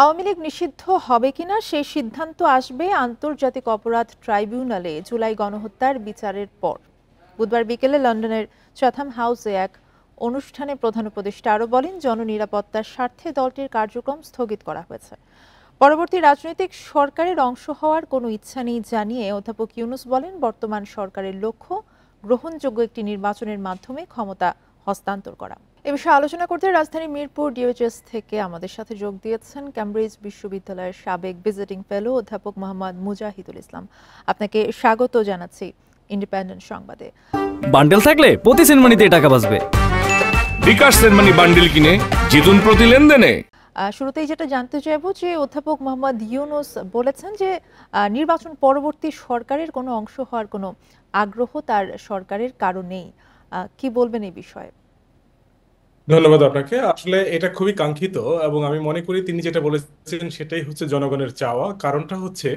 আওয়ামী লীগ নিষিদ্ধ হবে কিনা সেই সিদ্ধান্ত আসবে আন্তর্জাতিক অপরাধ ট্রাইব্যুনালে জুলাই গণহত্যার বিচারের পর। বুধবার বিকেলে লন্ডনের চাথাম হাউসে এক অনুষ্ঠানে প্রধান উপদেষ্টা আরও বলেন, জননিরাপত্তার স্বার্থে দলটির কার্যক্রম স্থগিত করা হয়েছে। পরবর্তী রাজনৈতিক সরকারের অংশ হওয়ার কোনো ইচ্ছা নেই জানিয়ে অধ্যাপক ইউনূস বলেন, বর্তমান সরকারের লক্ষ্য গ্রহণযোগ্য একটি নির্বাচনের মাধ্যমে ক্ষমতা হস্তান্তর করা। এ বিষয়ে আলোচনা করতে রাজধানী মিরপুর ডিওএইচএস থেকে আমাদের সাথে যোগ দিয়েছেন ক্যামব্রিজ বিশ্ববিদ্যালয়ের সাবেক ভিজিটিং ফেলো অধ্যাপক মোহাম্মদ মুজাহিদুল ইসলাম। আপনাকে স্বাগত জানাচ্ছি ইন্ডিপেন্ডেন্ট সংবাদে। বান্ডেল থাকলে প্রতি সেনমানিতে টাকা বাঁচবে। বিকাশ সেনমানি বান্ডেল কিনে জিতুন প্রতি লেনদেনে। শুরুতেই যেটা জানতে চাইবো যে অধ্যাপক মোহাম্মদ ইউনূস বলেছেন যে নির্বাচন পরবর্তী সরকারের কোনো অংশ হওয়ার কোনো আগ্রহ তার সরকারের কারো নেই। কি বলবেন এই বিষয়ে? ধন্যবাদ আপনাকে। আসলে এটা খুবই কাঙ্ক্ষিত এবং আমি মনে করি তিনি যেটা বলেছেন সেটাই হচ্ছে জনগণের চাওয়া। কারণটা হচ্ছে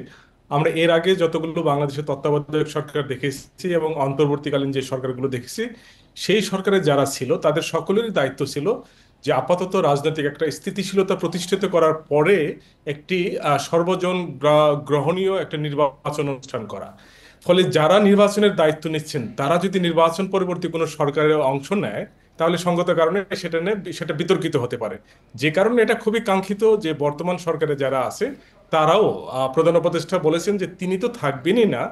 আমরা এর আগে যতগুলো বাংলাদেশের তত্ত্বাবধায়ক সরকার দেখেছি এবং অন্তর্বর্তীকালীন যে সরকারগুলো দেখেছি, সেই সরকারের যারা ছিল তাদের সকলেরই দায়িত্ব ছিল যে আপাতত রাজনৈতিক একটা স্থিতিশীলতা প্রতিষ্ঠিত করার পরে একটি সর্বজন গ্রহণীয় একটা নির্বাচন অনুষ্ঠান করা। ফলে যারা নির্বাচনের দায়িত্ব নিচ্ছেন তারা যদি নির্বাচন পরবর্তী কোনো সরকারের অংশ নেয়, তাহলে সঙ্গত কারণে সেটা বিতর্কিত হতে পারে। যে কারণে এটা খুবই কাঙ্ক্ষিত যে বর্তমান সরকারে যারা আছে তারাও, প্রধান উপদেষ্টা বলেছেন যে তিনি তো থাকবেনই না,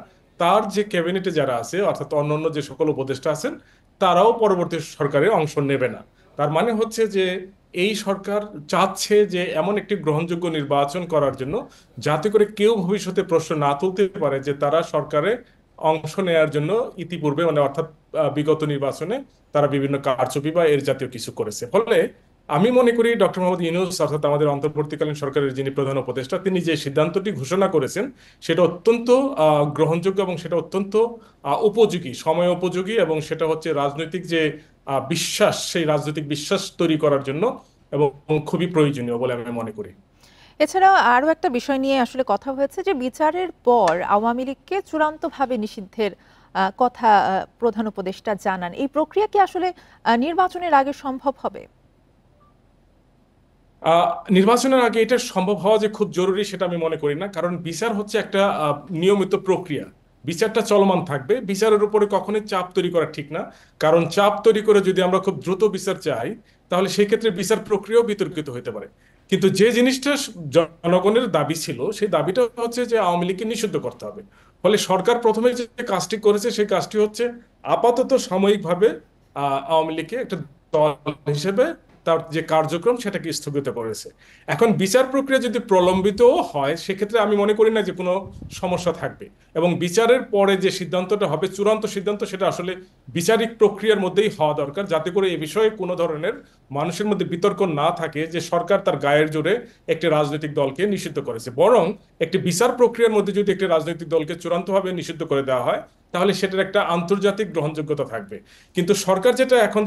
তার যে ক্যাবিনেটে যারা আছে অর্থাৎ অন্যান্য যে সকল উপদেষ্টা আছেন তারাও পরবর্তী সরকারে অংশ নেবে না। তার মানে হচ্ছে যে এই সরকার চাচ্ছে যে এমন একটি গ্রহণযোগ্য নির্বাচন করার জন্য যাতে করে কেউ ভবিষ্যতে প্রশ্ন না তুলতে পারে যে তারা সরকারে অংশ নেয়ার জন্য ইতিপূর্বে মানে অর্থাৎ বিগত নির্বাচনে তারা বিভিন্ন কারচুপি বা এর জাতীয় কিছু করেছে। ফলে আমি মনে করি ডক্টর মোহাম্মদ ইউনূস অর্থাৎ আমাদের অন্তর্বর্তীকালীন সরকারের যিনি প্রধান উপদেষ্টা, তিনি যে সিদ্ধান্তটি ঘোষণা করেছেন সেটা অত্যন্ত গ্রহণযোগ্য এবং সেটা অত্যন্ত উপযোগী, সময় উপযোগী, এবং সেটা হচ্ছে রাজনৈতিক যে বিশ্বাস, সেই রাজনৈতিক বিশ্বাস তৈরি করার জন্য এবং খুবই প্রয়োজনীয় বলে আমি মনে করি। এছাড়াও আরও একটা বিষয় নিয়ে আসলে কথা হয়েছে যে বিচারের পর আওয়ামী লীগকে চূড়ান্তভাবে নিষিদ্ধের কথা প্রধান উপদেষ্টা জানান। এই প্রক্রিয়া কি আসলে নির্বাচনের আগে সম্ভব হবে? নির্বাচনের আগে এটা সম্ভব হওয়া যে খুব জরুরি সেটা আমি মনে করি না, কারণ বিচার হচ্ছে একটা নিয়মিত প্রক্রিয়া। বিচারটা চলমান থাকবে, বিচারের উপরে কখনোই চাপ তৈরি করা ঠিক না। কারণ চাপ তৈরি করে যদি আমরা খুব দ্রুত বিচার চাই তাহলে সেই ক্ষেত্রে বিচার প্রক্রিয়াও বিতর্কিত হতে পারে। কিন্তু যে জিনিসটা জনগণের দাবি ছিল সেই দাবিটা হচ্ছে যে আওয়ামী লীগকে নিষিদ্ধ করতে হবে। ফলে সরকার প্রথমে যে কাজটি করেছে সেই কাজটি হচ্ছে আপাতত সাময়িকভাবে আওয়ামী লীগকে একটা দল হিসেবে তার যে কার্যক্রম সেটাকে স্থগিত করেছে। এখন বিচার প্রক্রিয়া যদি প্রলম্বিতও হয় সেক্ষেত্রে আমি মনে করি না যে কোনো সমস্যা থাকবে, এবং বিচারের পরে যে সিদ্ধান্তটা হবে চূড়ান্ত সিদ্ধান্ত সেটা আসলে বিচারিক প্রক্রিয়ার মধ্যেই হওয়া দরকার, যাতে করে এ বিষয়ে কোনো ধরনের মানুষের মধ্যে বিতর্ক না থাকে যে সরকার তার গায়ের জোরে একটি রাজনৈতিক দলকে নিষিদ্ধ করেছে। বরং একটি বিচার প্রক্রিয়ার মধ্যে যদি একটি রাজনৈতিক দলকে চূড়ান্তভাবে নিষিদ্ধ করে দেওয়া হয় তাহলে সেটার একটা আন্তর্জাতিক গ্রহণযোগ্যতা থাকবে। কিন্তু সরকার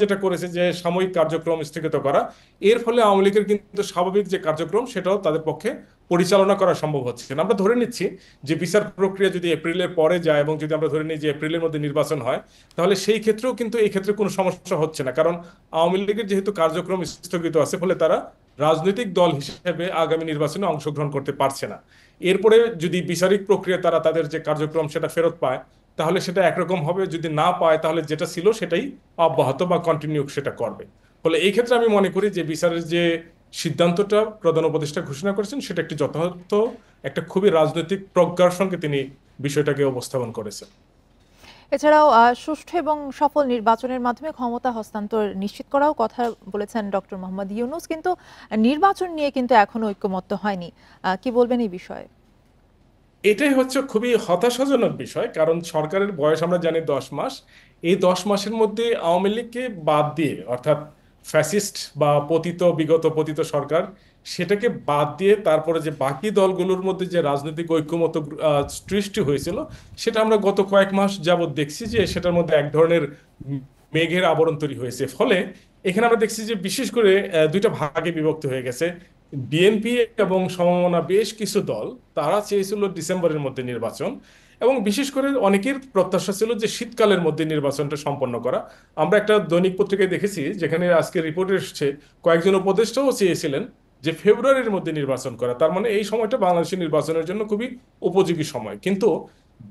যেটা করেছে যে সাময়িক কার্যক্রম স্থগিত করা, এর ফলে আওয়ামী লীগের কিন্তু স্বাভাবিক যে কার্যক্রম সেটাও তাদের পক্ষে পরিচালনা করা সম্ভব হচ্ছে না। আমরা ধরে নিচ্ছি যে বিচার প্রক্রিয়া যদি এপ্রিলের পরে যায় এবং যদি আমরা ধরে নিই যে এপ্রিলের মধ্যে নির্বাচন হয়, তাহলে সেই ক্ষেত্রেও কিন্তু এই ক্ষেত্রে কোনো সমস্যা হচ্ছে না, কারণ আওয়ামী লীগের যেহেতু কার্যক্রম স্থগিত আছে ফলে তারা রাজনৈতিক দল হিসেবে আগামী নির্বাচনে অংশগ্রহণ করতে পারছে না। এরপরে যদি বিচারিক প্রক্রিয়া তারা তাদের যে কার্যক্রম সেটা ফেরত পায় তাহলে সেটা একরকম হবে, যদি না পায় তাহলে যেটা ছিল সেটাই অব্যাহত বা কন্টিনিউ সেটা করবে। ফলে এই ক্ষেত্রে আমি মনে করি যে বিচারের যে সিদ্ধান্তটা প্রধান উপদেষ্টা ঘোষণা করেছেন সেটা একটি যথার্থ, একটা খুবই রাজনৈতিক প্রজ্ঞার সঙ্গে তিনি বিষয়টাকে উপস্থাপন করেছেন। এছাড়াও সুষ্ঠু এবং সফল নির্বাচনের মাধ্যমে ক্ষমতা হস্তান্তর নিশ্চিত করাও কথা বলেছেন ডক্টর মোহাম্মদ ইউনূস, কিন্তু নির্বাচন নিয়ে কিন্তু এখনো ঐক্যমত্য হয়নি। কি বলবেন এই বিষয়ে? এটাই হচ্ছে খুবই হতাশাজনক বিষয়, কারণ সরকারের বয়স আমরা জানি 10 মাস। এই 10 মাসের মধ্যে আওয়ামী লীগকে বাদ দিয়ে অর্থাৎ ফ্যাসিস্ট বা বিগত পতিত সরকার সেটাকে বাদ দিয়ে তারপরে যে বাকি দলগুলোর মধ্যে যে রাজনৈতিক ঐক্যমত্য সৃষ্টি হয়েছিল সেটা আমরা গত কয়েক মাস যাবৎ দেখছি যে সেটার মধ্যে এক ধরনের মেঘের আবরণ তৈরি হয়েছে। ফলে এখানে আমরা দেখছি যে বিশেষ করে দুইটা ভাগে বিভক্ত হয়ে গেছে। বিএনপি এবং সমমনা বেশ কিছু দল তারা চেয়েছিল ডিসেম্বরের মধ্যে নির্বাচন, এবং বিশেষ করে অনেকের প্রত্যাশা ছিল যে শীতকালের মধ্যে নির্বাচনটা সম্পন্ন করা। আমরা একটা দৈনিক পত্রিকায় দেখেছি যেখানে আজকে রিপোর্ট এসেছে কয়েকজন উপদেষ্টাও চেয়েছিলেন যে ফেব্রুয়ারির মধ্যে নির্বাচন করা, তার মানে এই সময়টা বাংলাদেশের নির্বাচনের জন্য খুবই উপযোগী সময়। কিন্তু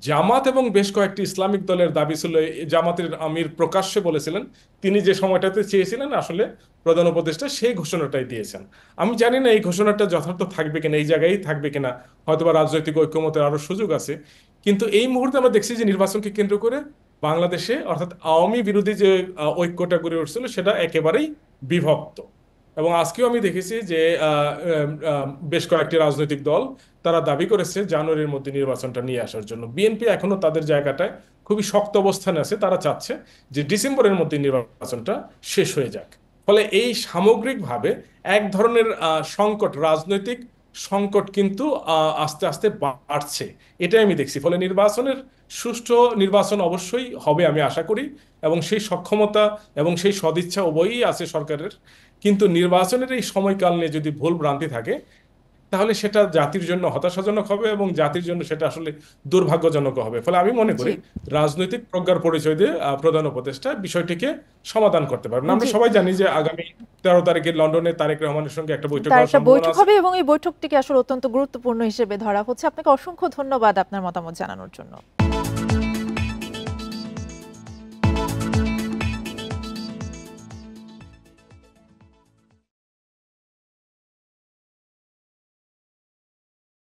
জামাত এবং বেশ কয়েকটি ইসলামিক দলের দাবি ছিল, জামাতের আমির প্রকাশ্যে বলেছিলেন তিনি যে সময়টাতে চেয়েছিলেন আসলে প্রধান উপদেষ্টা সেই ঘোষণাটাই দিয়েছেন। আমি জানি না এই ঘোষণাটা যথার্থ থাকবে কিনা, এই জায়গায় থাকবে কিনা, হয়তোবা রাজনৈতিক ঐক্যমতের আরো সুযোগ আছে। কিন্তু এই মুহূর্তে আমরা দেখছি যে নির্বাচনকে কেন্দ্র করে বাংলাদেশে অর্থাৎ আওয়ামী বিরোধী যে ঐক্যটা গড়ে উঠছিল সেটা একেবারেই বিভক্ত। এবং আজকেও আমি দেখেছি যে বেশ কয়েকটি রাজনৈতিক দল তারা দাবি করেছে জানুয়ারির মধ্যে নির্বাচনটা নিয়ে আসার জন্য। বিএনপি এখনো তাদের জায়গাটায় খুবই শক্ত অবস্থানে আছে, তারা চাচ্ছে যে ডিসেম্বরের মধ্যে নির্বাচনটা শেষ হয়ে যাক। ফলে এই সামগ্রিকভাবে এক ধরনের সংকট, রাজনৈতিক সংকট কিন্তু আস্তে আস্তে বাড়ছে, এটাই আমি দেখছি। ফলে সুষ্ঠু নির্বাচন অবশ্যই হবে আমি আশা করি, এবং সেই সক্ষমতা এবং সেই সদিচ্ছা উভয়ই আছে সরকারের। কিন্তু নির্বাচনের এই সময়কাল নিয়ে যদি ভুল ভ্রান্তি থাকে তাহলে সেটা জাতির জন্য হতাশাজনক হবে এবং জাতির জন্য সেটা আসলে দুর্ভাগ্যজনক হবে। ফলে আমি মনে জি করি রাজনৈতিক প্রজ্ঞার পরিচয় দিয়ে প্রধান উপদেষ্টা বিষয়টিকে সমাধান করতে পারবেন। আমরা জি সবাই জানি যে আগামী 13 তারিখে লন্ডনে তারেক রহমানের সঙ্গে একটা বৈঠক তার হওয়ার একটা সম্ভাবনা বৈঠক আছে। হবে এবং এই বৈঠকটিকে আসলে অত্যন্ত গুরুত্বপূর্ণ হিসেবে ধরা হচ্ছে। আপনাকে অসংখ্য ধন্যবাদ আপনার মতামত জানানোর জন্য।